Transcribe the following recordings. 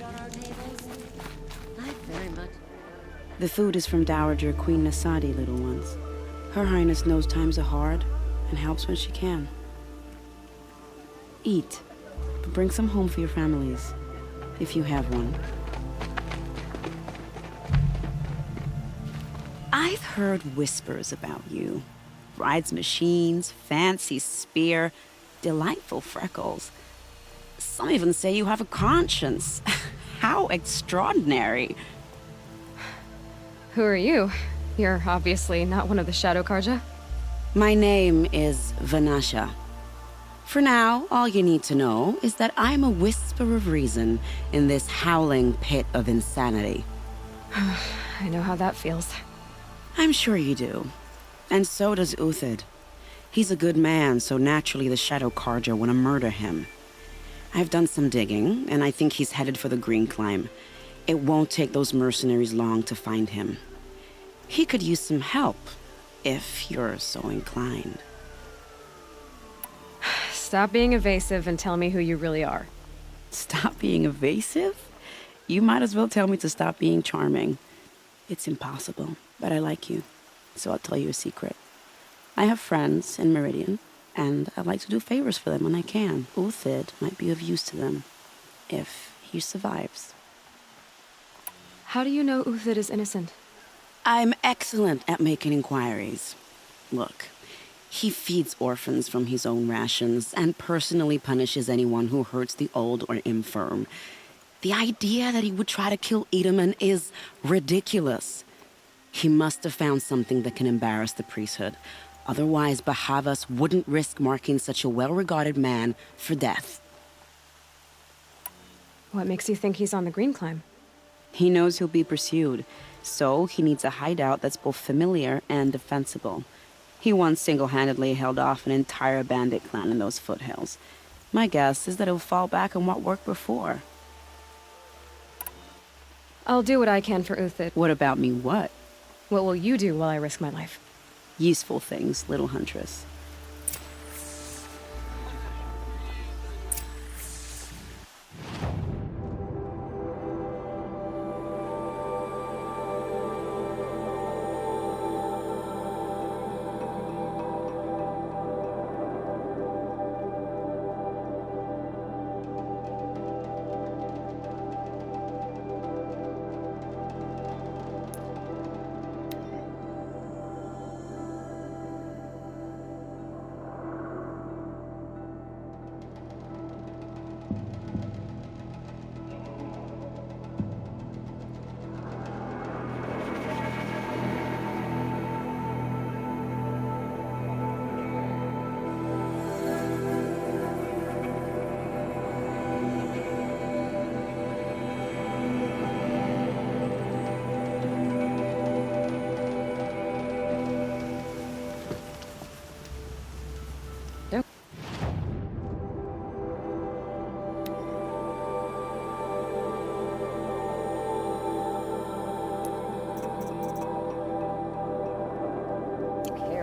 on our tables? I very much. The food is from Dowager Queen Nasadi, little ones. Her Highness knows times are hard and helps when she can. Eat, but bring some home for your families, if you have one. I've heard whispers about you. Rides machines, fancy spear, delightful freckles. Some even say you have a conscience. How extraordinary. Who are you? You're obviously not one of the Shadow Karja. My name is Vanasha. For now, all you need to know is that I'm a whisper of reason in this howling pit of insanity. I know how that feels. I'm sure you do. And so does Uthid. He's a good man, so naturally the Shadow Karja want to murder him. I've done some digging, and I think he's headed for the Green Climb. It won't take those mercenaries long to find him. He could use some help, if you're so inclined. Stop being evasive and tell me who you really are. Stop being evasive? You might as well tell me to stop being charming. It's impossible, but I like you, so I'll tell you a secret. I have friends in Meridian, and I like to do favors for them when I can. Uthid might be of use to them, if he survives. How do you know Uthid is innocent? I'm excellent at making inquiries. Look, he feeds orphans from his own rations and personally punishes anyone who hurts the old or infirm. The idea that he would try to kill Edaman is ridiculous. He must have found something that can embarrass the priesthood. Otherwise, Bahavas wouldn't risk marking such a well-regarded man for death. What makes you think he's on the Green Climb? He knows he'll be pursued, so he needs a hideout that's both familiar and defensible. He once single-handedly held off an entire bandit clan in those foothills. My guess is that he'll fall back on what worked before. I'll do what I can for Uthid. What about me, what? What will you do while I risk my life? Useful things, little huntress.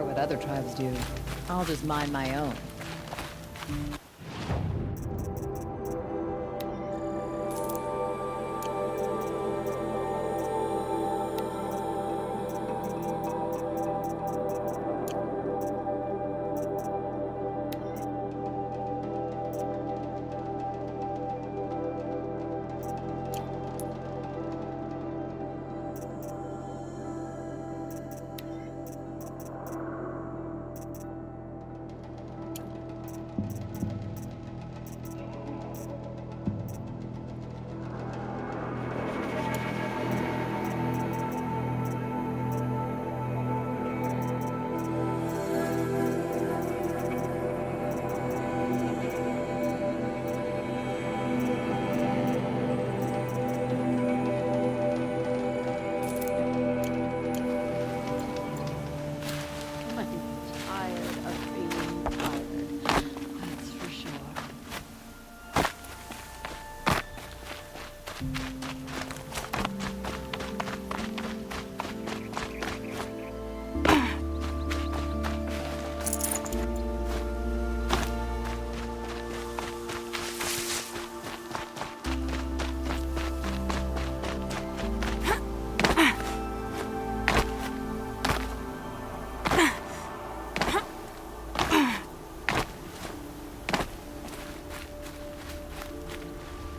What other tribes do. I'll just mind my own.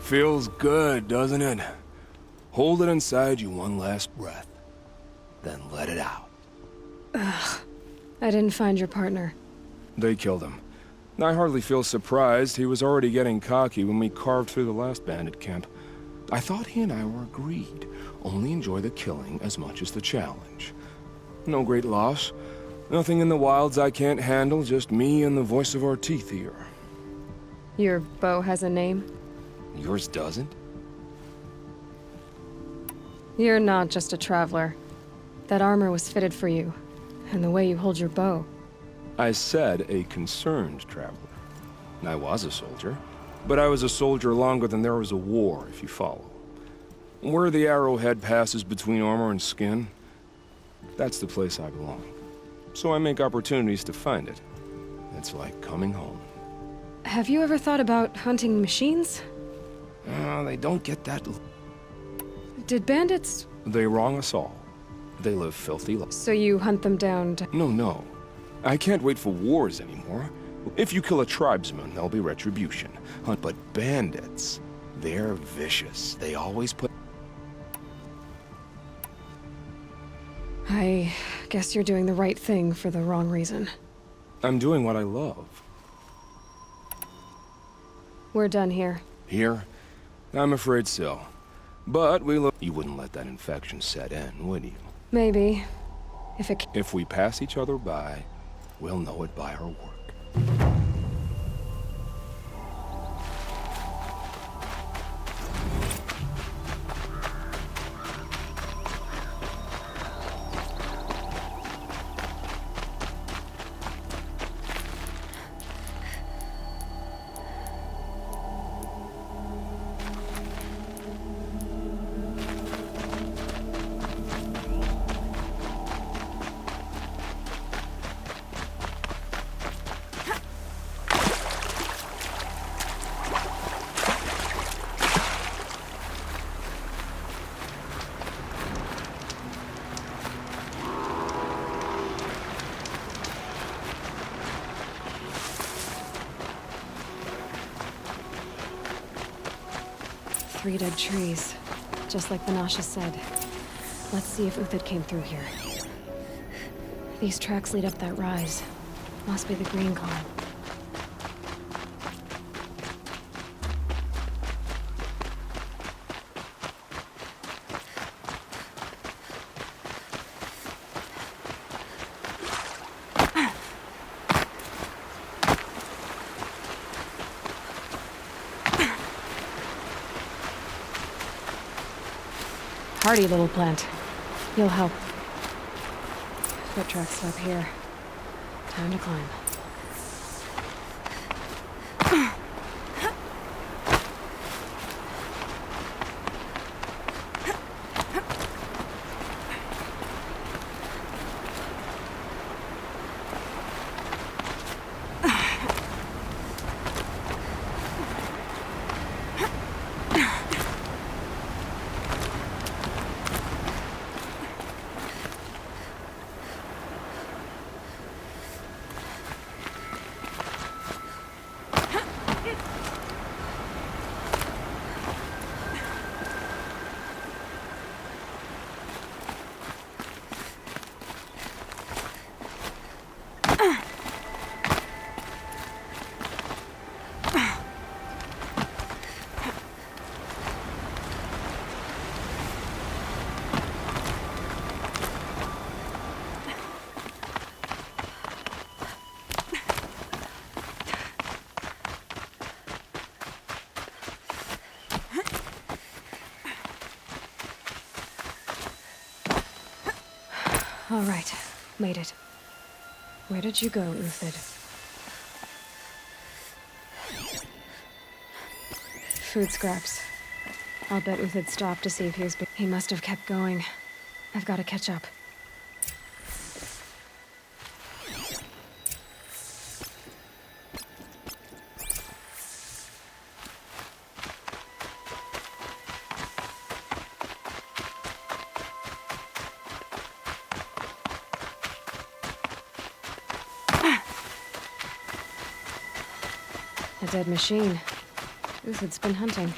Feels good, doesn't it? Hold it inside you one last breath, then let it out. I didn't find your partner. They killed him. I hardly feel surprised. He was already getting cocky when we carved through the last bandit camp. I thought he and I were agreed. Only enjoy the killing as much as the challenge. No great loss. Nothing in the wilds I can't handle, just me and the voice of our teeth here. Your bow has a name? Yours doesn't? You're not just a traveler. That armor was fitted for you, and the way you hold your bow. I said a concerned traveler. I was a soldier, but I was a soldier longer than there was a war, if you follow. Where the arrowhead passes between armor and skin, that's the place I belong. So I make opportunities to find it. It's like coming home. Have you ever thought about hunting machines? They don't get that. Did bandits... They wrong us all. They live filthy lives. So you hunt them down to... No. I can't wait for wars anymore. If you kill a tribesman, there'll be retribution. But bandits, they're vicious. They always put... I guess you're doing the right thing for the wrong reason. I'm doing what I love. We're done here. Here? I'm afraid so. But we look... You wouldn't let that infection set in, would you? Maybe. If we pass each other by, we'll know it by our work. Three dead trees, just like Banasha said. Let's see if Uthid came through here. These tracks lead up that rise. Must be the green climb. Hardy little plant. You'll help. Foot tracks up here. Time to climb. All right, made it. Where did you go, Uthid? Food scraps. I'll bet Uthid stopped to see if he was... He must have kept going. I've got to catch up. A dead machine. Uthid's been hunting.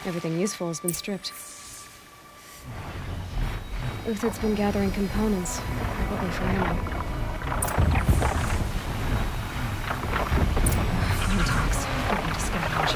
Everything useful has been stripped. Uthid's been gathering components, probably for ammo. Contacts. I'm going to scavenge.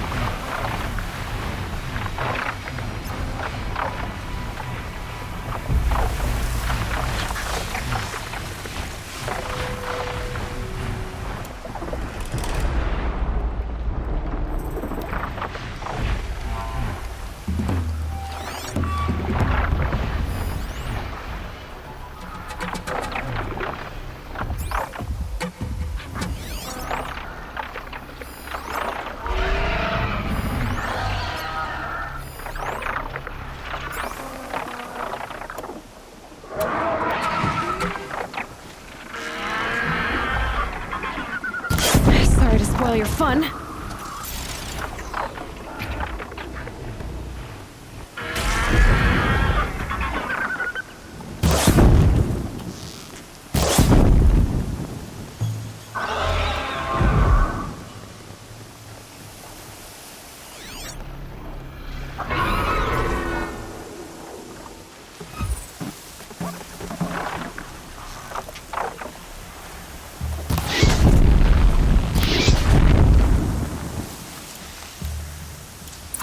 Sorry to spoil your fun.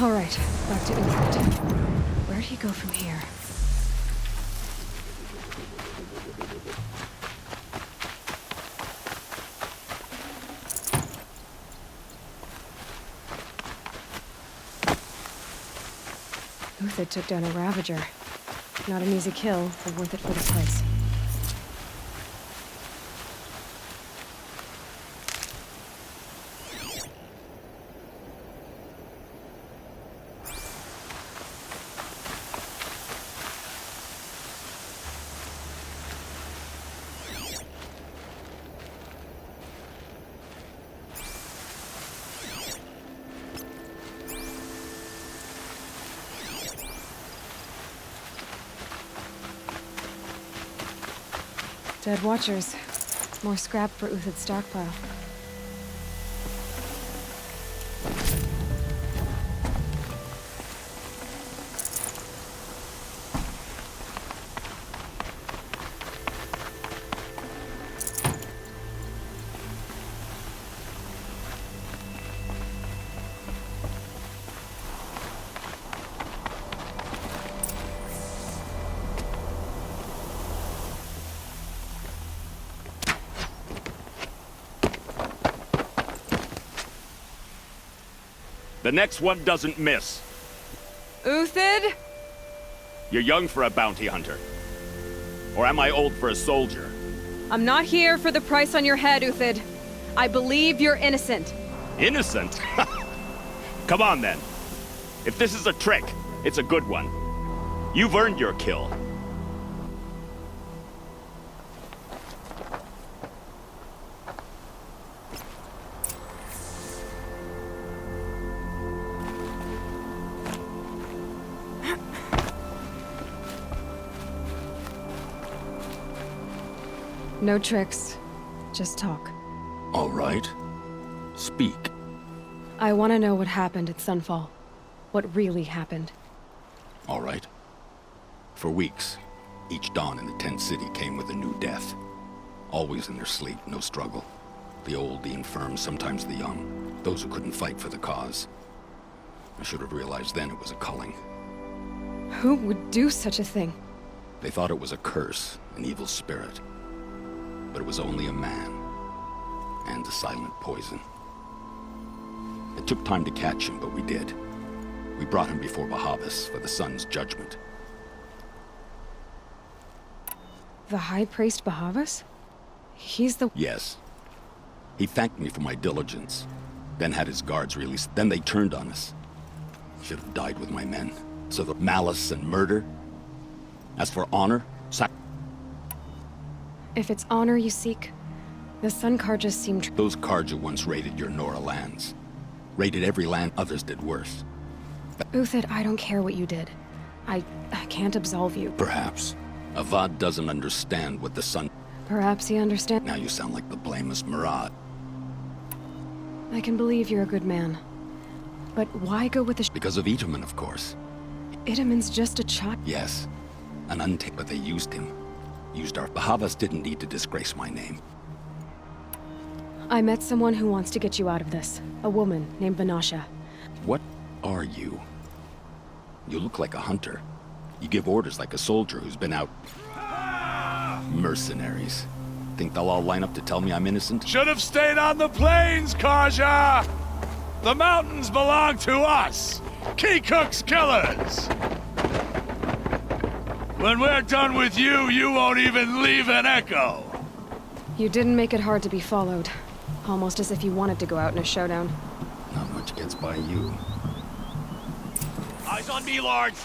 All right, back to Uthid. Where'd he go from here? Uthid took down a Ravager. Not an easy kill, but worth it for the place. Dead Watchers. More scrap for Uthid's stockpile. The next one doesn't miss. Uthid? You're young for a bounty hunter. Or am I old for a soldier? I'm not here for the price on your head, Uthid. I believe you're innocent. Innocent? Come on then. If this is a trick, it's a good one. You've earned your kill. No tricks. Just talk. All right. Speak. I want to know what happened at Sunfall. What really happened. All right. For weeks, each dawn in the tent city came with a new death. Always in their sleep, no struggle. The old, the infirm, sometimes the young. Those who couldn't fight for the cause. I should have realized then it was a culling. Who would do such a thing? They thought it was a curse, an evil spirit. But it was only a man. And a silent poison. It took time to catch him, but we did. We brought him before Bahavas for the sun's judgment. The High Priest Bahavas? He's the... Yes. He thanked me for my diligence, then had his guards released. Then they turned on us. Should have died with my men. So the malice and murder. As for honor, If it's honor you seek, the Sun Karja seem... those Karja once raided your Nora lands. Raided every land, others did worse. Uthid, I don't care what you did. I can't absolve you. Perhaps. Avad doesn't understand what the sun... Perhaps he understands... Now you sound like the blameless Murad. I can believe you're a good man. But why go with the Because of Itaman, of course. Itaman's just a child. Yes, an untamed, but they used him. Used our... Bahavas didn't need to disgrace my name. I met someone who wants to get you out of this. A woman named Vanasha. What are you? You look like a hunter. You give orders like a soldier who's been out... Mercenaries. Think they'll all line up to tell me I'm innocent? Should have stayed on the plains, Kaja! The mountains belong to us! Keekook's killers! When we're done with you, you won't even leave an echo! You didn't make it hard to be followed. Almost as if you wanted to go out in a showdown. Not much gets by you. Eyes on me, lords!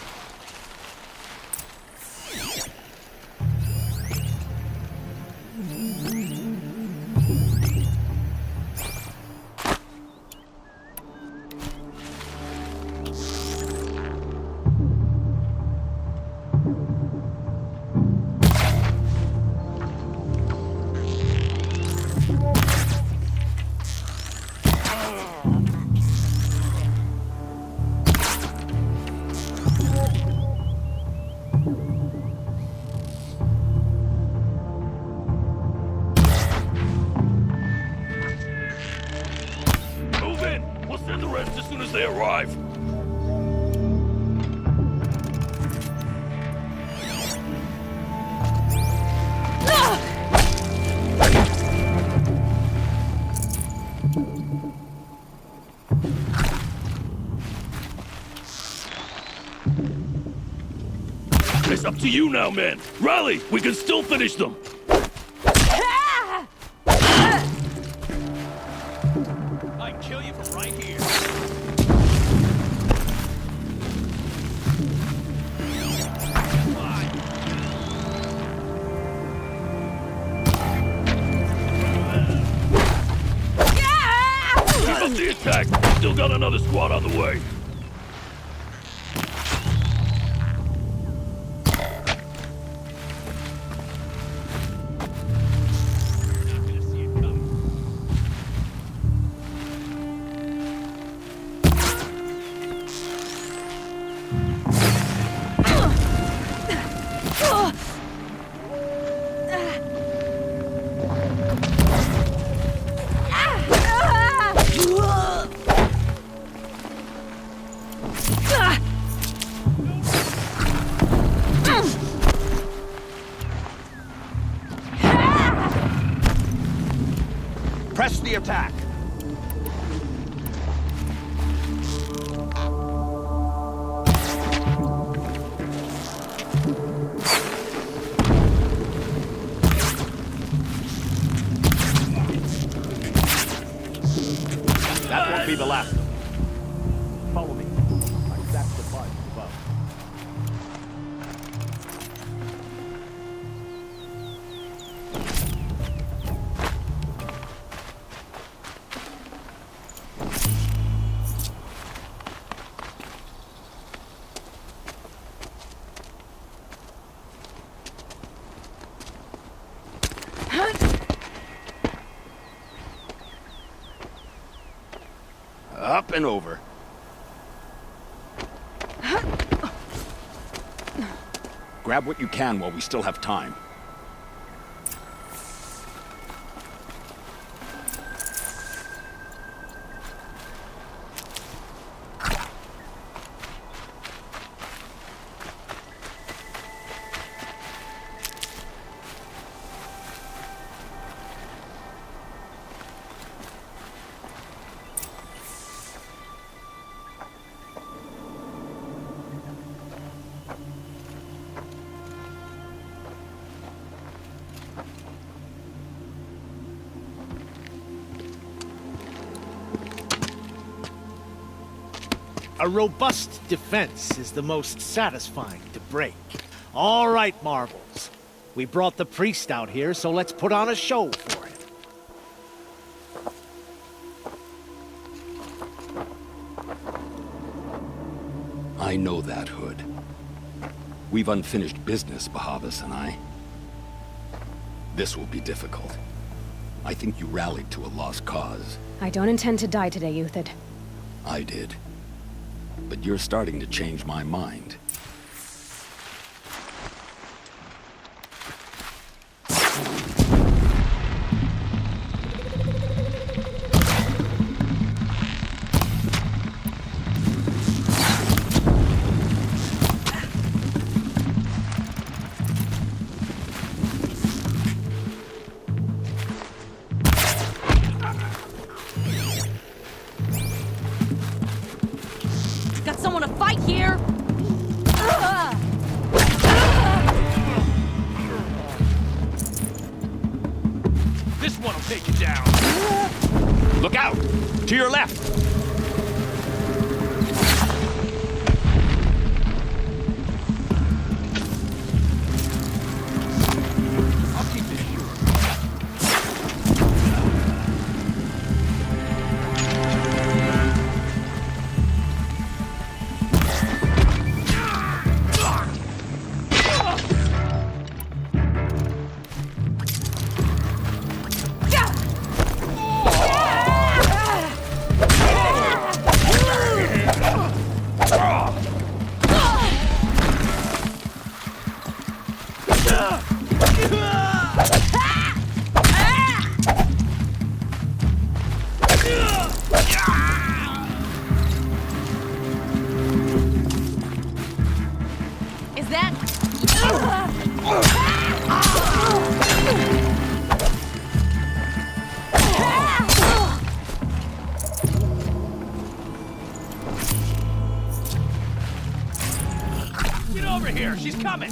Move in! We'll send the rest as soon as they arrive. It's up to you now, men. Rally! We can still finish them! I can kill you from right here. Keep up the attack! Still got another squad on the way. Press the attack! That won't be the last. Follow me. I stacked the buds above. Up and over. Grab what you can while we still have time. A robust defense is the most satisfying to break. All right, Marbles. We brought the priest out here, so let's put on a show for him. I know that, Hood. We've unfinished business, Bahavas and I. This will be difficult. I think you rallied to a lost cause. I don't intend to die today, Euthyd. I did. but you're starting to change my mind. Got someone to fight here! This one will take you down. Look out! To your left! I'll keep this short. Is that... Get over here! She's coming!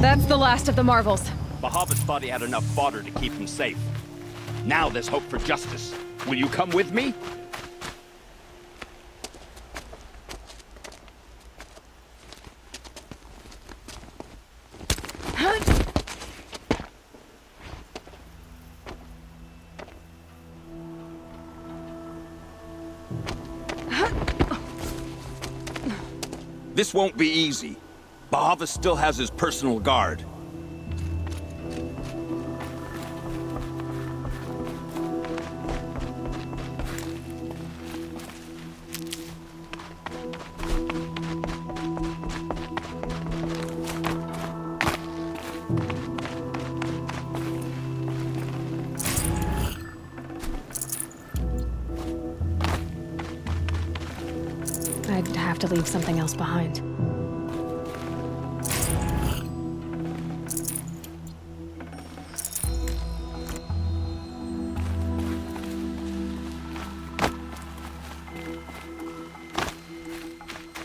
That's the last of the Marvels. Bahavas thought he had enough fodder to keep him safe. Now there's hope for justice. Will you come with me? This won't be easy. Bahava still has his personal guard. I'd have to leave something else behind.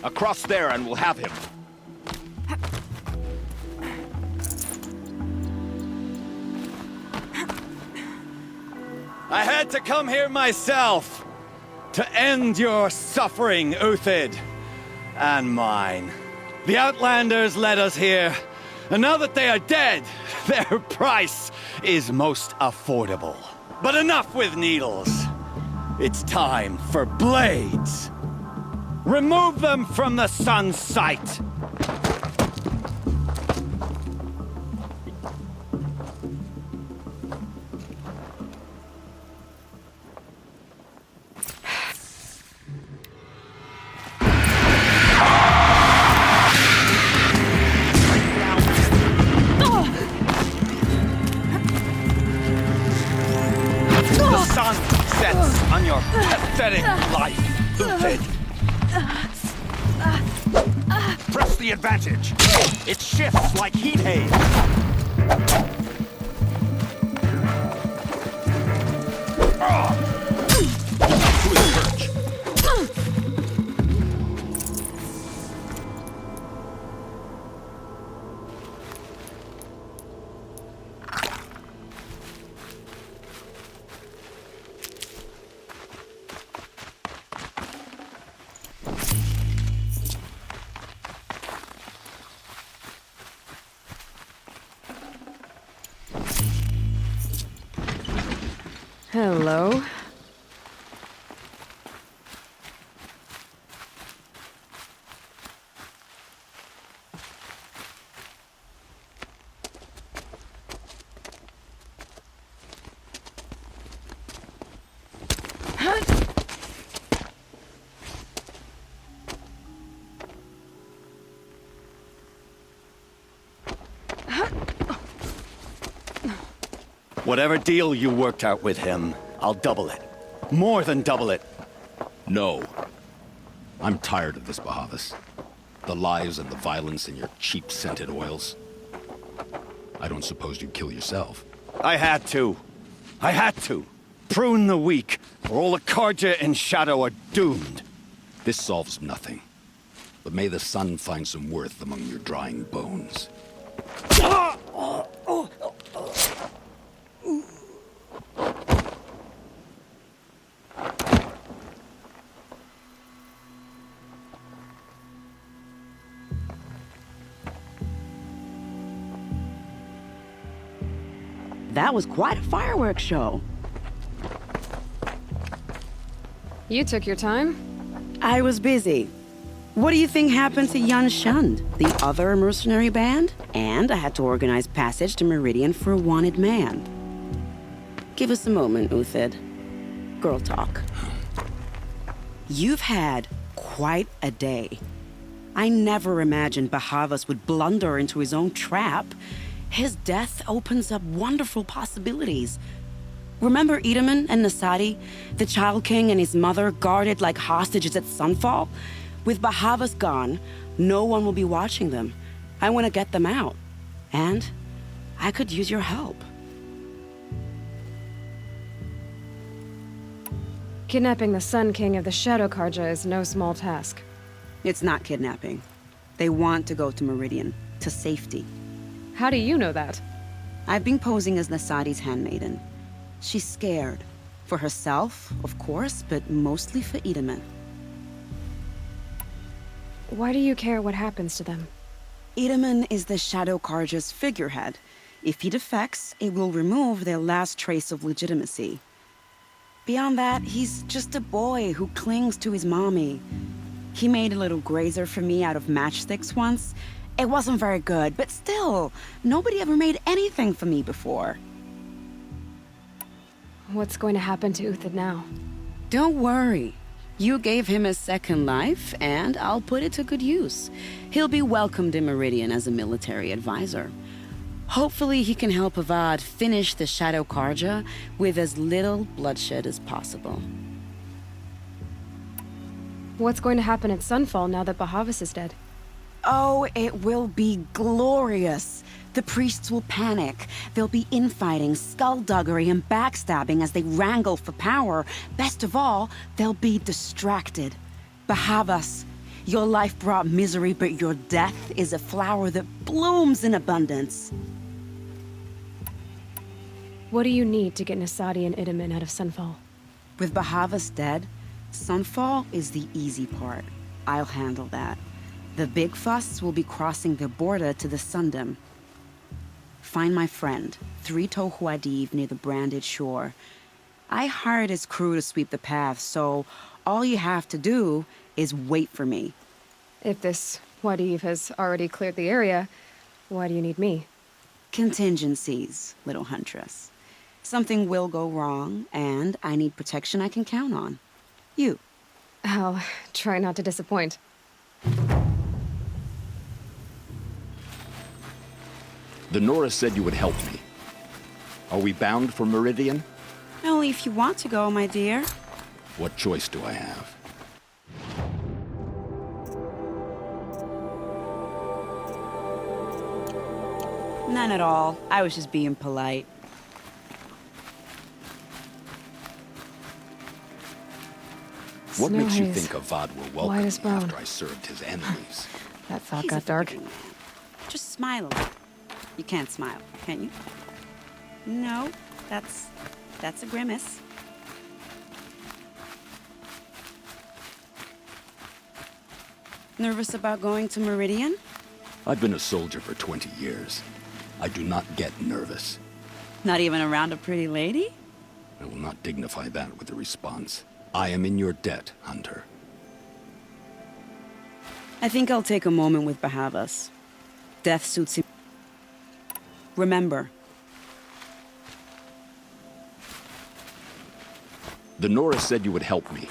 Across there and we'll have him. I had to come here myself to end your suffering, Uthid, and mine. The Outlanders led us here, and now that they are dead, their price is most affordable. But enough with needles. It's time for blades. Remove them from the sun's sight. The sun sets on your pathetic life, Uthid. Press the advantage. It shifts like heat haze. To his perch. Hello. Whatever deal you worked out with him, I'll double it. More than double it. No. I'm tired of this, Bahavas. The lies and the violence and your cheap-scented oils. I don't suppose you'd kill yourself. I had to. I had to. Prune the weak, or all the Carja and Shadow are doomed. This solves nothing. But may the sun find some worth among your drying bones. That was quite a fireworks show. You took your time? I was busy. What do you think happened to Yan Shund, the other mercenary band? And I had to organize passage to Meridian for a wanted man. Give us a moment, Uthid. Girl talk. You've had quite a day. I never imagined Bahavas would blunder into his own trap. His death opens up wonderful possibilities. Remember Edaman and Nasadi, the Child King and his mother guarded like hostages at Sunfall? With Bahavas gone, no one will be watching them. I want to get them out. And I could use your help. Kidnapping the Sun King of the Shadow Carja is no small task. It's not kidnapping. They want to go to Meridian, to safety. How do you know that? I've been posing as Nasadi's handmaiden. She's scared. For herself, of course, but mostly for Edaman. Why do you care what happens to them? Edaman is the Shadow Carja's figurehead. If he defects, it will remove their last trace of legitimacy. Beyond that, he's just a boy who clings to his mommy. He made a little grazer for me out of matchsticks once. It wasn't very good, but still, nobody ever made anything for me before. What's going to happen to Uthid now? Don't worry. You gave him a second life, and I'll put it to good use. He'll be welcomed in Meridian as a military advisor. Hopefully he can help Avad finish the Shadow Carja with as little bloodshed as possible. What's going to happen at Sunfall now that Bahavas is dead? Oh, it will be glorious. The priests will panic. There'll be infighting, skullduggery, and backstabbing as they wrangle for power. Best of all, they'll be distracted. Bahavas, your life brought misery, but your death is a flower that blooms in abundance. What do you need to get Nasadi and Edaman out of Sunfall? With Bahavas dead, Sunfall is the easy part. I'll handle that. The big fuss will be crossing the border to the Sundom. Find my friend, 3 Tohuadiv near the Branded Shore. I hired his crew to sweep the path, so all you have to do is wait for me. If this Wadiv has already cleared the area, why do you need me? Contingencies, little huntress. Something will go wrong, and I need protection I can count on. You. I'll try not to disappoint. The Nora said you would help me. Are we bound for Meridian? Only if you want to go, my dear. What choice do I have? None at all. I was just being polite. What makes you haze. think Avad will White welcome as me bone. after I served his enemies? That thought He's got a dark. forgiving man. Just smile a little. You can't smile, can you? No, that's a grimace. Nervous about going to Meridian? I've been a soldier for 20 years. I do not get nervous. Not even around a pretty lady? I will not dignify that with a response. I am in your debt, Hunter. I think I'll take a moment with Bahavas. Death suits him. Remember, The Norris said you would help me.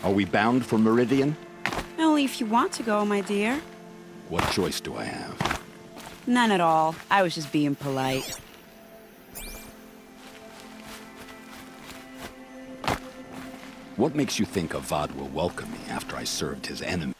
Are we bound for Meridian? only if you want to go, my dear. What choice do I have? None at all. I was just being polite. What makes you think Avad will welcome me after I served his enemy?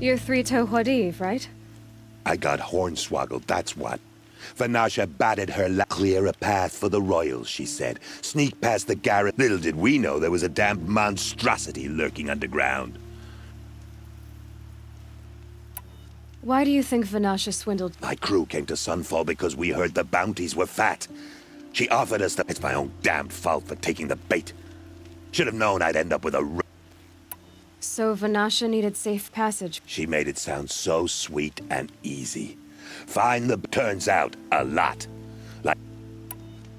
You're Three-Toe Huadiv, right? I got hornswoggled, that's what. Vanasha batted her clear a path for the royals, she said. Sneak past the garret. Little did we know there was a damned monstrosity lurking underground. Why do you think Vanasha swindled? My crew came to Sunfall because we heard the bounties were fat. She offered us the... It's my own damned fault for taking the bait. Should have known I'd end up with a... So Vanasha needed safe passage. She made it sound so sweet and easy. Find the... Turns out, a lot. Like...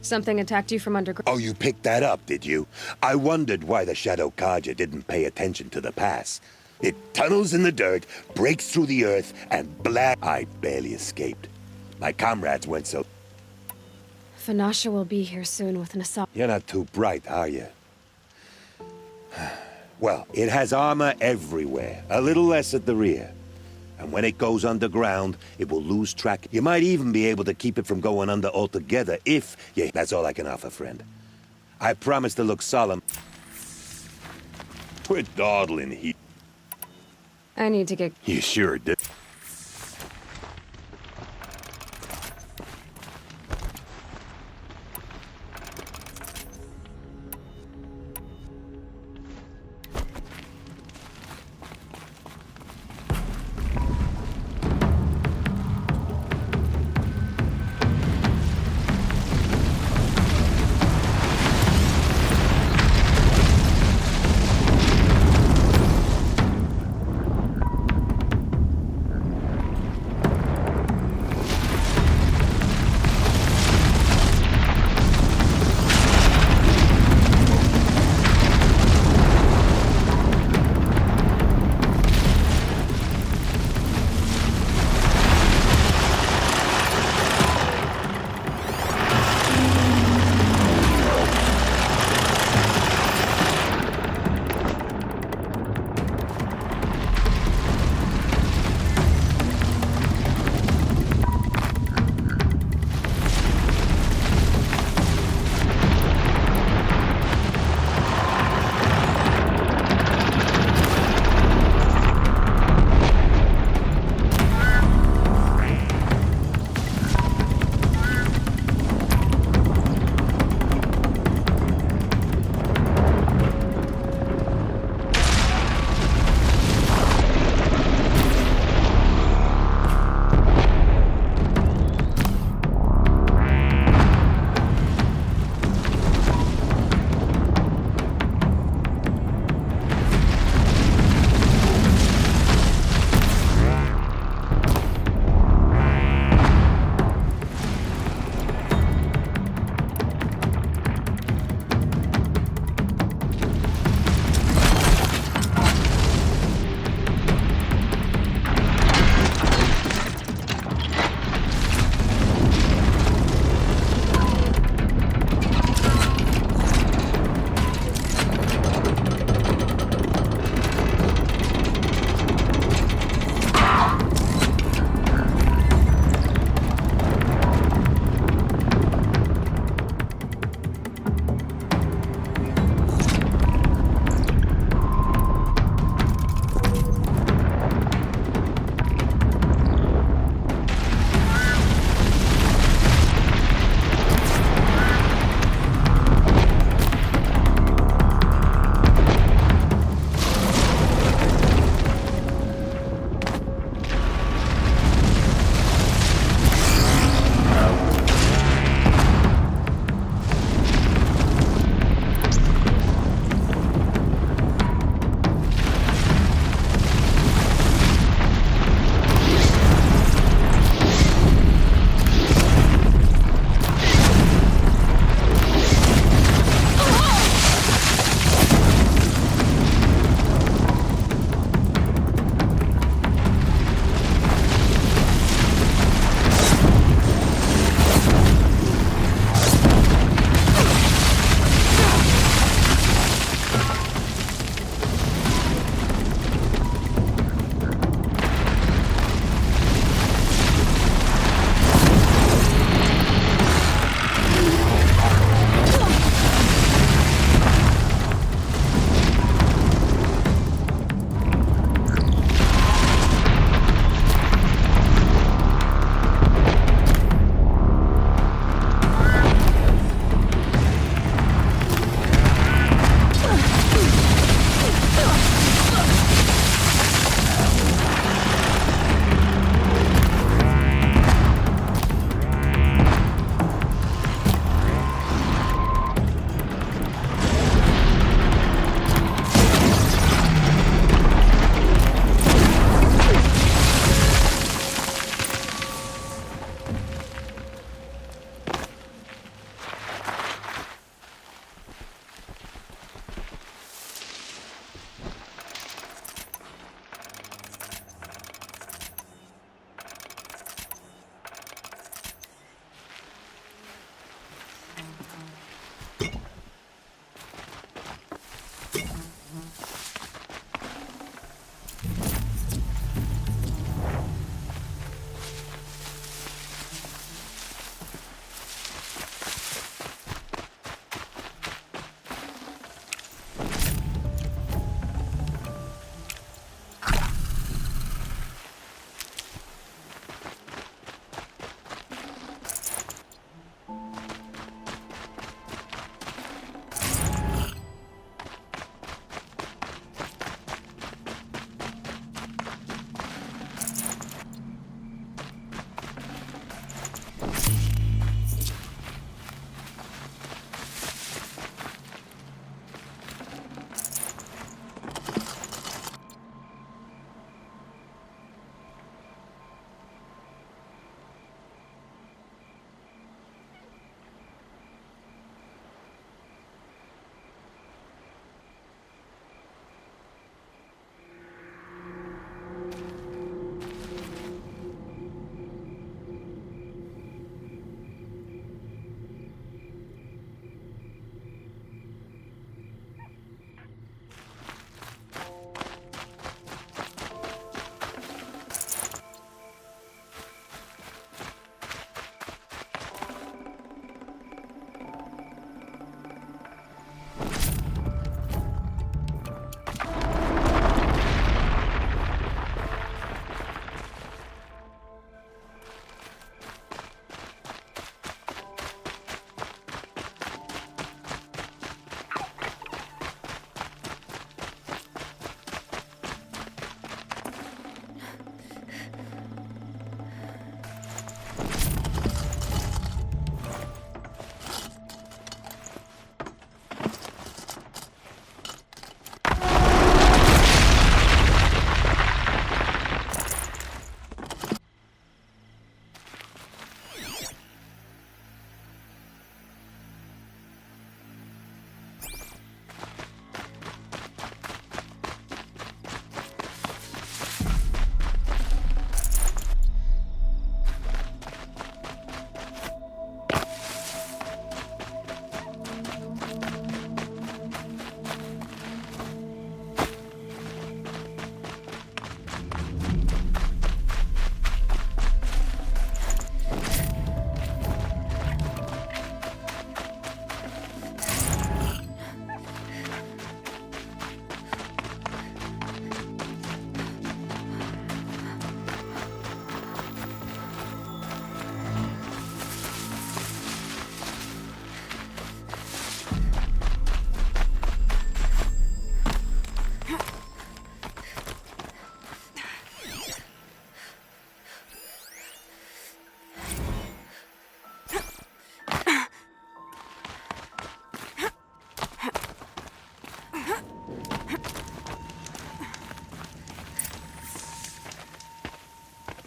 Something attacked you from underground? Oh, you picked that up, did you? I wondered why the Shadow Kaja didn't pay attention to the pass. It tunnels in the dirt, breaks through the earth, and I barely escaped. My comrades went so... Vanasha will be here soon with an assault. You're not too bright, are you? Well, it has armor everywhere, a little less at the rear. And when it goes underground, it will lose track. You might even be able to keep it from going under altogether if... Yeah, that's all I can offer, friend. I promise to look solemn. We're dawdling here. I need to get... You sure do.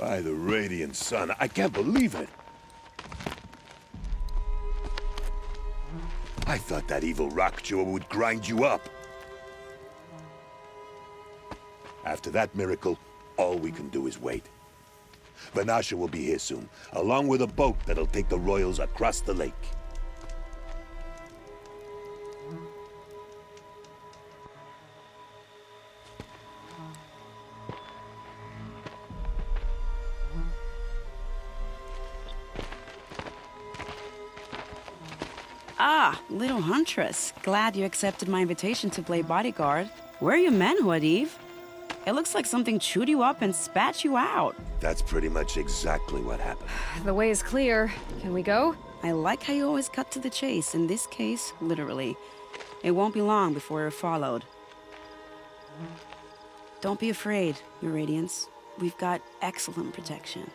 By the radiant sun, I can't believe it. I thought that evil rock chewer would grind you up. After that miracle, all we can do is wait. Vanasha will be here soon, along with a boat that'll take the royals across the lake. Ah, little huntress. Glad you accepted my invitation to play bodyguard. Where are your men, Huadiv? It looks like something chewed you up and spat you out. That's pretty much exactly what happened. The way is clear. Can we go? I like how you always cut to the chase. In this case, literally. It won't be long before we're followed. Don't be afraid, Your Radiance. We've got excellent protection.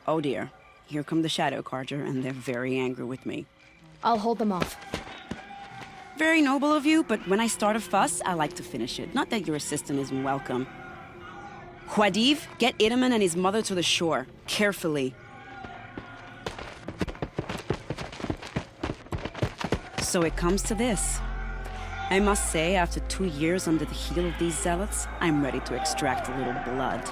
Oh dear, here come the Shadow Carja, and they're very angry with me. I'll hold them off. Very noble of you, but when I start a fuss, I like to finish it. Not that your assistant isn't welcome. Huadiv, get Itaman and his mother to the shore. Carefully. So it comes to this. I must say, after 2 years under the heel of these zealots, I'm ready to extract a little blood.